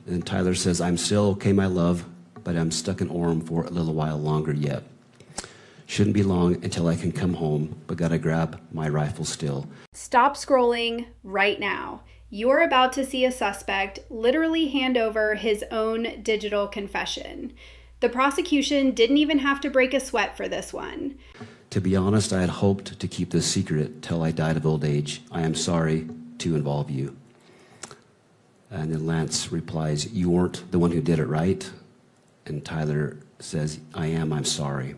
And Tyler says, I'm still okay, my love, but I'm stuck in Orem for a little while longer yet. Shouldn't be long until I can come home, but gotta grab my rifle still. Stop scrolling right now. You're about to see a suspect literally hand over his own digital confession. The prosecution didn't even have to break a sweat for this one. To be honest, I had hoped to keep this secret till I died of old age. I am sorry to involve you. And then Lance replies, you weren't the one who did it, right? And Tyler says, I am, I'm sorry.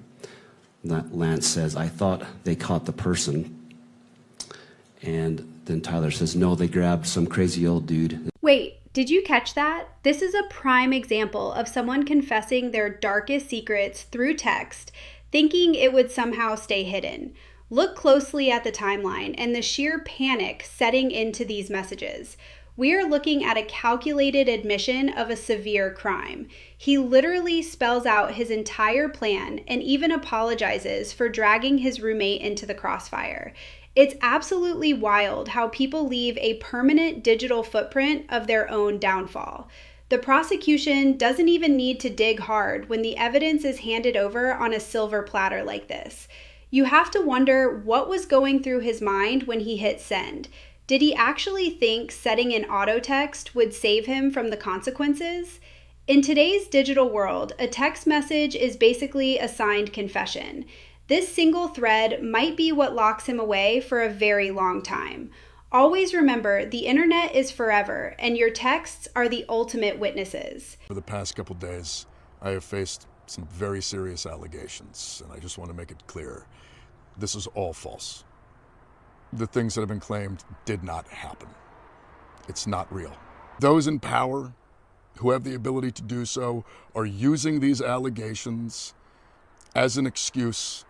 Lance says, I thought they caught the person. And then Tyler says, no, they grabbed some crazy old dude. Wait, did you catch that? This is a prime example of someone confessing their darkest secrets through text, thinking it would somehow stay hidden. Look closely at the timeline and the sheer panic setting into these messages. We are looking at a calculated admission of a severe crime. He literally spells out his entire plan and even apologizes for dragging his roommate into the crossfire. It's absolutely wild how people leave a permanent digital footprint of their own downfall. The prosecution doesn't even need to dig hard when the evidence is handed over on a silver platter like this. You have to wonder what was going through his mind when he hit send. Did he actually think setting in auto text would save him from the consequences? In today's digital world, a text message is basically a signed confession. This single thread might be what locks him away for a very long time. Always remember, the internet is forever, and your texts are the ultimate witnesses. For the past couple days, I have faced some very serious allegations, and I just want to make it clear, this is all false. The things that have been claimed did not happen. It's not real. Those in power who have the ability to do so are using these allegations as an excuse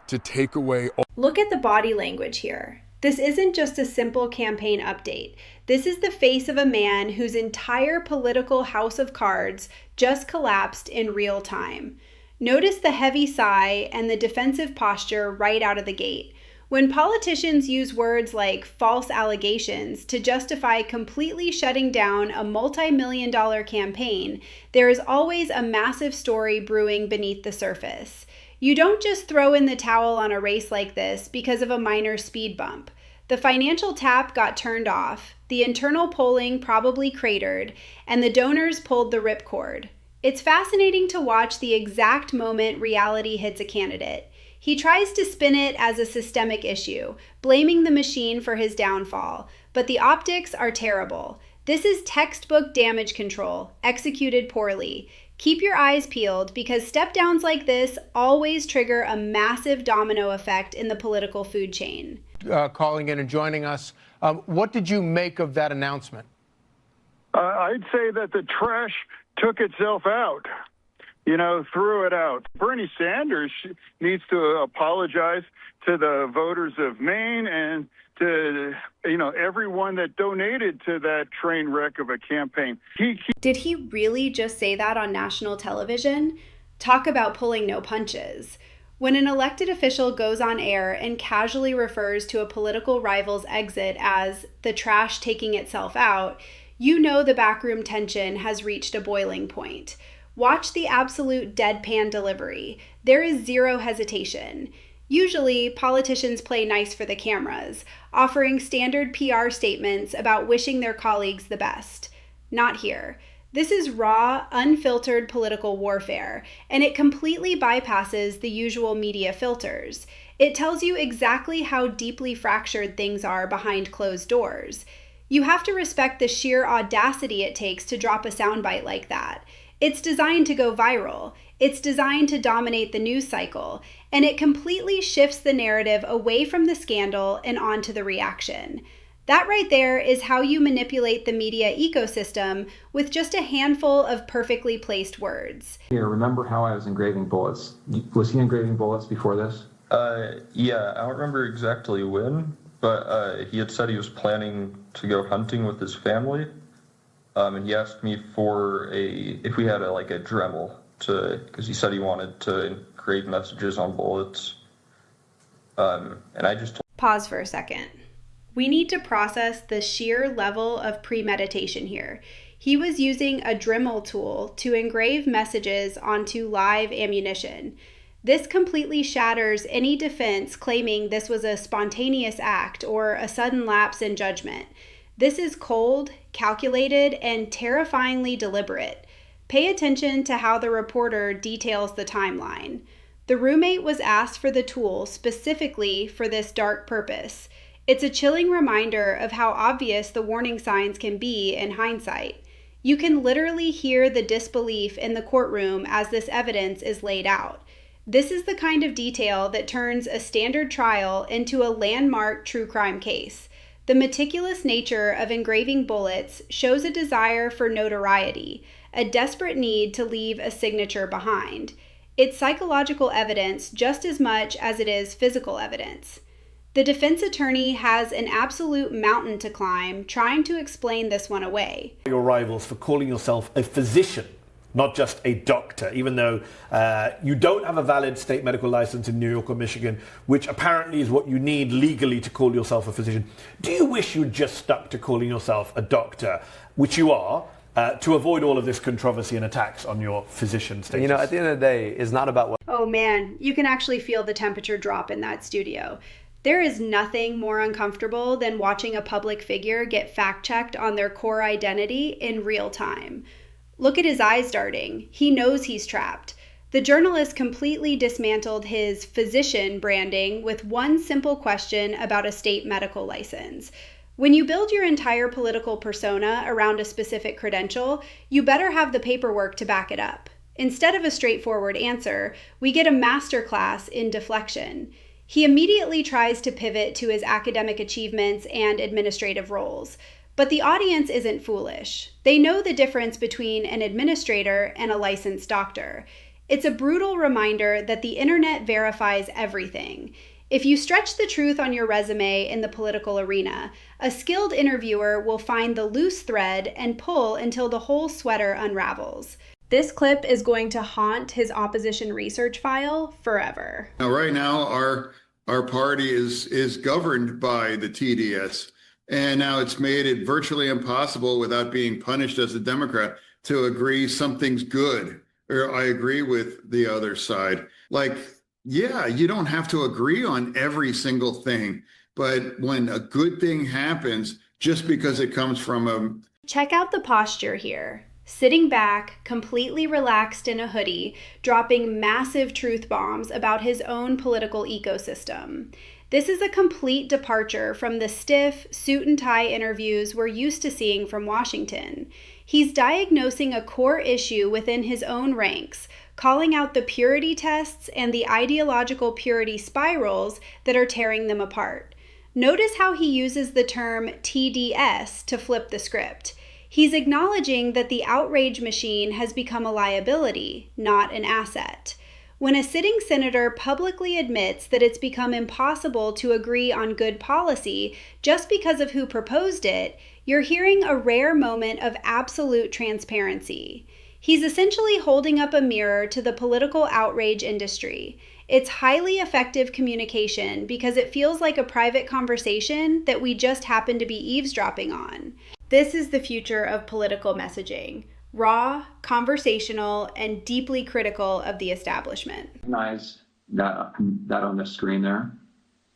to take away all. Look at the body language here. This isn't just a simple campaign update. This is the face of a man whose entire political house of cards just collapsed in real time. Notice the heavy sigh and the defensive posture right out of the gate. When politicians use words like false allegations to justify completely shutting down a multi-million-dollar campaign, there is always a massive story brewing beneath the surface. You don't just throw in the towel on a race like this because of a minor speed bump. The financial tap got turned off, the internal polling probably cratered, and the donors pulled the ripcord. It's fascinating to watch the exact moment reality hits a candidate. He tries to spin it as a systemic issue, blaming the machine for his downfall, but the optics are terrible. This is textbook damage control, executed poorly. Keep your eyes peeled because step downs like this always trigger a massive domino effect in the political food chain. Calling in and joining us. What did you make of that announcement? I'd say that the trash took itself out. Threw it out. Bernie Sanders needs to apologize to the voters of Maine and to, everyone that donated to that train wreck of a campaign. Did he really just say that on national television? Talk about pulling no punches. When an elected official goes on air and casually refers to a political rival's exit as the trash taking itself out, you know the backroom tension has reached a boiling point. Watch the absolute deadpan delivery. There is zero hesitation. Usually, politicians play nice for the cameras, offering standard PR statements about wishing their colleagues the best. Not here. This is raw, unfiltered political warfare, and it completely bypasses the usual media filters. It tells you exactly how deeply fractured things are behind closed doors. You have to respect the sheer audacity it takes to drop a soundbite like that. It's designed to go viral. It's designed to dominate the news cycle, and it completely shifts the narrative away from the scandal and onto the reaction. That right there is how you manipulate the media ecosystem with just a handful of perfectly placed words. Here, remember how I was engraving bullets? Was he engraving bullets before this? Yeah, I don't remember exactly when, but he had said he was planning to go hunting with his family. And he asked me for if we had a Dremel because he said he wanted to engrave messages on bullets. And I just Pause for a second. We need to process the sheer level of premeditation here. He was using a Dremel tool to engrave messages onto live ammunition. This completely shatters any defense claiming this was a spontaneous act or a sudden lapse in judgment. This is cold, calculated, and terrifyingly deliberate. Pay attention to how the reporter details the timeline. The roommate was asked for the tool specifically for this dark purpose. It's a chilling reminder of how obvious the warning signs can be in hindsight. You can literally hear the disbelief in the courtroom as this evidence is laid out. This is the kind of detail that turns a standard trial into a landmark true crime case. The meticulous nature of engraving bullets shows a desire for notoriety, a desperate need to leave a signature behind. It's psychological evidence just as much as it is physical evidence. The defense attorney has an absolute mountain to climb trying to explain this one away. Your rivals for calling yourself a physician, not just a doctor, even though you don't have a valid state medical license in New York or Michigan, which apparently is what you need legally to call yourself a physician. Do you wish you'd just stuck to calling yourself a doctor, which you are, to avoid all of this controversy and attacks on your physician status? You know, at the end of the day, it's not about what... Oh man, you can actually feel the temperature drop in that studio. There is nothing more uncomfortable than watching a public figure get fact-checked on their core identity in real time. Look at his eyes darting. He knows he's trapped. The journalist completely dismantled his physician branding with one simple question about a state medical license. When you build your entire political persona around a specific credential, you better have the paperwork to back it up. Instead of a straightforward answer, we get a masterclass in deflection. He immediately tries to pivot to his academic achievements and administrative roles. But the audience isn't foolish. They know the difference between an administrator and a licensed doctor. It's a brutal reminder that the internet verifies everything. If you stretch the truth on your resume in the political arena, a skilled interviewer will find the loose thread and pull until the whole sweater unravels. This clip is going to haunt his opposition research file forever. Now, right now, our party is governed by the TDS. And now it's made it virtually impossible without being punished as a Democrat to agree something's good, or I agree with the other side. Like, yeah, you don't have to agree on every single thing, but when a good thing happens, just because it comes from a... Check out the posture here. Sitting back, completely relaxed in a hoodie, dropping massive truth bombs about his own political ecosystem. This is a complete departure from the stiff, suit and tie interviews we're used to seeing from Washington. He's diagnosing a core issue within his own ranks, calling out the purity tests and the ideological purity spirals that are tearing them apart. Notice how he uses the term TDS to flip the script. He's acknowledging that the outrage machine has become a liability, not an asset. When a sitting senator publicly admits that it's become impossible to agree on good policy just because of who proposed it, you're hearing a rare moment of absolute transparency. He's essentially holding up a mirror to the political outrage industry. It's highly effective communication because it feels like a private conversation that we just happen to be eavesdropping on. This is the future of political messaging. Raw, conversational, and deeply critical of the establishment. Recognize that on the screen there?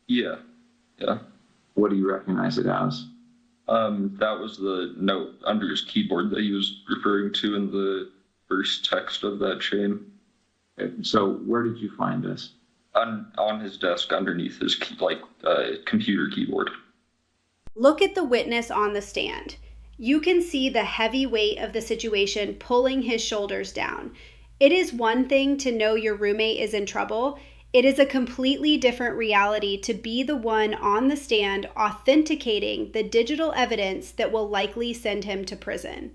Yeah. What do you recognize it as? That was the note under his keyboard that he was referring to in the first text of that chain. So where did you find this? On his desk underneath his computer keyboard. Look at the witness on the stand. You can see the heavy weight of the situation pulling his shoulders down. It is one thing to know your roommate is in trouble. It is a completely different reality to be the one on the stand authenticating the digital evidence that will likely send him to prison.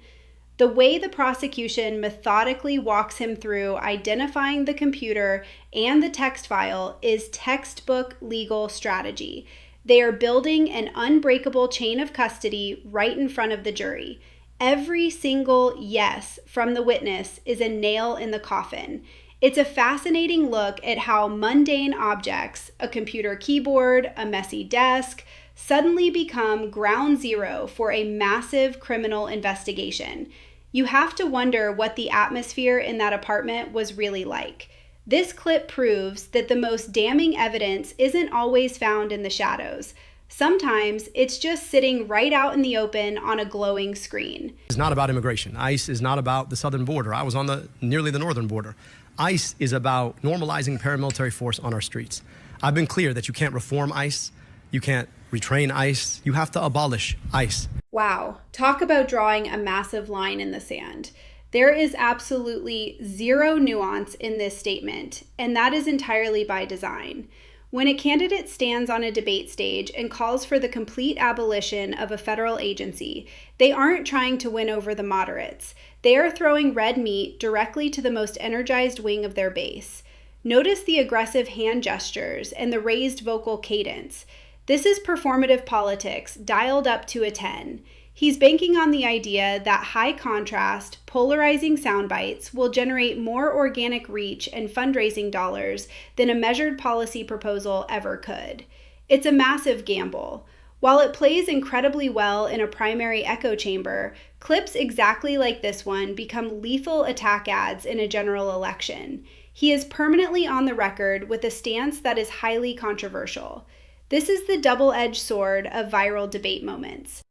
The way the prosecution methodically walks him through identifying the computer and the text file is textbook legal strategy. They are building an unbreakable chain of custody right in front of the jury. Every single yes from the witness is a nail in the coffin. It's a fascinating look at how mundane objects, a computer keyboard, a messy desk, suddenly become ground zero for a massive criminal investigation. You have to wonder what the atmosphere in that apartment was really like. This clip proves that the most damning evidence isn't always found in the shadows. Sometimes it's just sitting right out in the open on a glowing screen. It's not about immigration. ICE is not about the southern border. I was on nearly the northern border. ICE is about normalizing paramilitary force on our streets. I've been clear that you can't reform ICE, you can't retrain ICE, you have to abolish ICE. Wow, talk about drawing a massive line in the sand. There is absolutely zero nuance in this statement, and that is entirely by design. When a candidate stands on a debate stage and calls for the complete abolition of a federal agency, they aren't trying to win over the moderates. They are throwing red meat directly to the most energized wing of their base. Notice the aggressive hand gestures and the raised vocal cadence. This is performative politics dialed up to a 10. He's banking on the idea that high contrast, polarizing sound bites will generate more organic reach and fundraising dollars than a measured policy proposal ever could. It's a massive gamble. While it plays incredibly well in a primary echo chamber, clips exactly like this one become lethal attack ads in a general election. He is permanently on the record with a stance that is highly controversial. This is the double-edged sword of viral debate moments.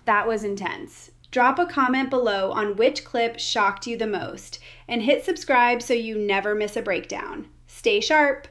That was intense. Drop a comment below on which clip shocked you the most, and hit subscribe so you never miss a breakdown. Stay sharp!